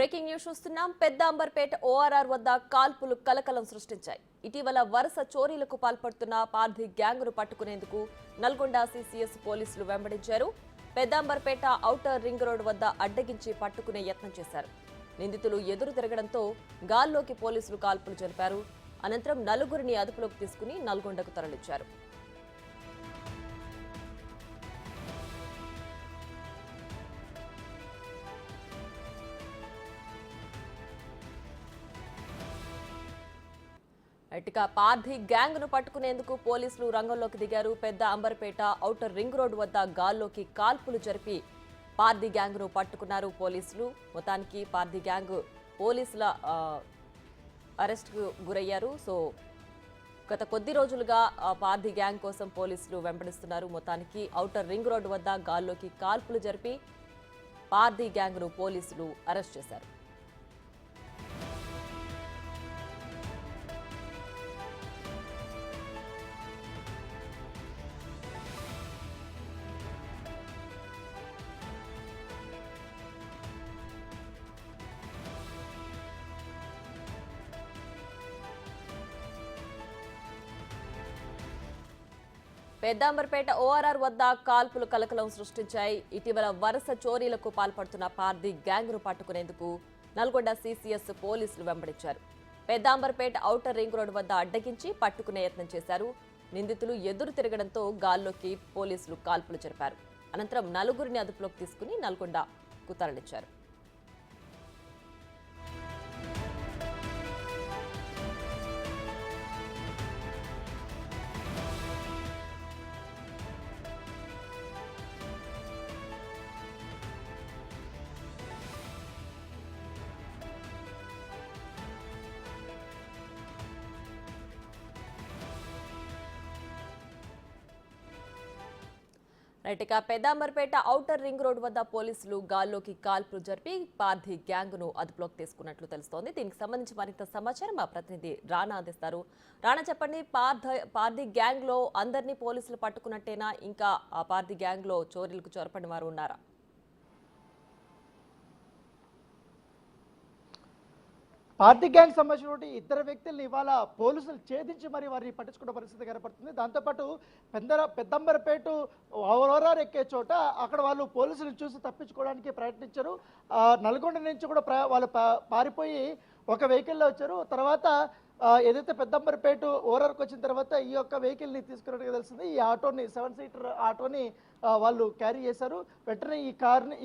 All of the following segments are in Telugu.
బ్రేకింగ్ న్యూస్ చూస్తున్నాం. పెద్ద అంబర్పేట ఓఆర్ఆర్ వద్ద కాల్పులు కలకలం సృష్టించాయి. ఇటీవల వరుస చోరీలకు పాల్పడుతున్న పార్థి గ్యాంగ్ను పట్టుకునేందుకు నల్గొండ సిసిఎస్ పోలీసులు వెంబడించారు. పెద్ద అంబర్పేట ఔటర్ రింగ్ రోడ్ వద్ద అడ్డగించి పట్టుకునే యత్నం చేశారు. నిందితులు ఎదురు తిరగడంతో గాల్లోకి పోలీసులు కాల్పులు జరిపారు. అనంతరం నలుగురిని అదుపులోకి తీసుకుని నల్గొండకు తరలించారు. ఇక పార్థి గ్యాంగ్ ను పట్టుకునేందుకు పోలీసులు రంగంలోకి దిగారు. పెద్ద అంబర్పేట ఔటర్ రింగ్ రోడ్ వద్ద గాల్లోకి కాల్పులు జరిపి పార్థి గ్యాంగ్ ను పట్టుకున్నారు పోలీసులు. మొత్తానికి పార్థి గ్యాంగ్ పోలీసుల అరెస్ట్ కు గురయ్యారు. సో గత కొద్ది రోజులుగా పార్థి గ్యాంగ్ కోసం పోలీసులు వెంబడిస్తున్నారు. మొత్తానికి ఔటర్ రింగ్ రోడ్ వద్ద గాల్లోకి కాల్పులు జరిపి పార్థి గ్యాంగ్ ను పోలీసులు అరెస్ట్ చేశారు. పెద్ద అంబర్పేట ఓఆర్ఆర్ వద్ద కాల్పులు కలకలం సృష్టించాయి. ఇటీవల వరుస చోరీలకు పాల్పడుతున్న పార్థి గ్యాంగ్ ను పట్టుకునేందుకు నల్గొండ సిసిఎస్ పోలీసులు వెంబడించారు. పెద్ద అంబర్పేట ఔటర్ రింగ్ రోడ్ వద్ద అడ్డగించి పట్టుకునే యత్నం చేశారు. నిందితులు ఎదురు తిరగడంతో గాల్లోకి పోలీసులు కాల్పులు జరిపారు. అనంతరం నలుగురిని అదుపులోకి తీసుకుని నల్గొండకు తరలించారు. ఇక పెద్ద అంబర్పేట ఔటర్ రింగ్ రోడ్ వద్ద పోలీసులు గాల్లోకి కాల్పులు జరిపి పార్థి గ్యాంగ్ ను అదుపులోకి తీసుకున్నట్లు తెలుస్తోంది. దీనికి సంబంధించి మరింత సమాచారం మా ప్రతినిధి రాణా అందిస్తారు. రాణా, చెప్పండి, పార్థి గ్యాంగ్ లో అందరినీ పోలీసులు పట్టుకున్నట్టేనా? ఇంకా ఆ పార్థి గ్యాంగ్ లో చోరీలకు చొరపడిన వారు ఉన్నారా? పార్థి గ్యాంగ్ సంబంధించినటువంటి ఇద్దరు వ్యక్తుల్ని ఇవాళ పోలీసులు ఛేదించి మరి వారిని పట్టించుకున్న పరిస్థితి కనపడుతుంది. దాంతోపాటు పెద్దంబరపేట ఓఆర్ఆర్ ఎక్కే చోట అక్కడ వాళ్ళు పోలీసులు చూసి తప్పించుకోవడానికి ప్రయత్నించారు. నల్గొండ నుంచి కూడా వాళ్ళు పారిపోయి ఒక వెహికల్లో వచ్చారు. తర్వాత ఏదైతే పెద్దంబరపేట ఓఆర్ఆర్కి వచ్చిన తర్వాత ఈ యొక్క వెహికల్ని తీసుకున్నట్టుగా తెలిసింది. ఈ ఆటోని 7 సీటర్ ఆటోని వాళ్ళు క్యారీ చేశారు. వెంటనే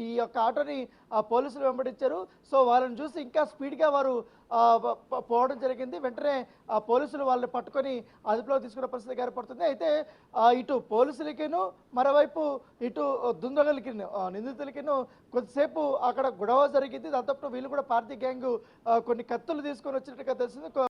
ఈ యొక్క ఆటోని పోలీసులు వెంబడించారు. సో వాళ్ళని చూసి ఇంకా స్పీడ్గా వారు పోవడం జరిగింది. వెంటనే పోలీసులు వాళ్ళని పట్టుకొని అదుపులో తీసుకున్న పరిస్థితి ఏర్పడుతుంది. అయితే ఇటు పోలీసులకిను మరోవైపు ఇటు దుండగులకి నిందితులకిను కొద్దిసేపు అక్కడ గొడవ జరిగింది. దాంతో వీళ్ళు కూడా పార్థి గ్యాంగ్ కొన్ని కత్తులు తీసుకొని వచ్చినట్టుగా తెలిసింది.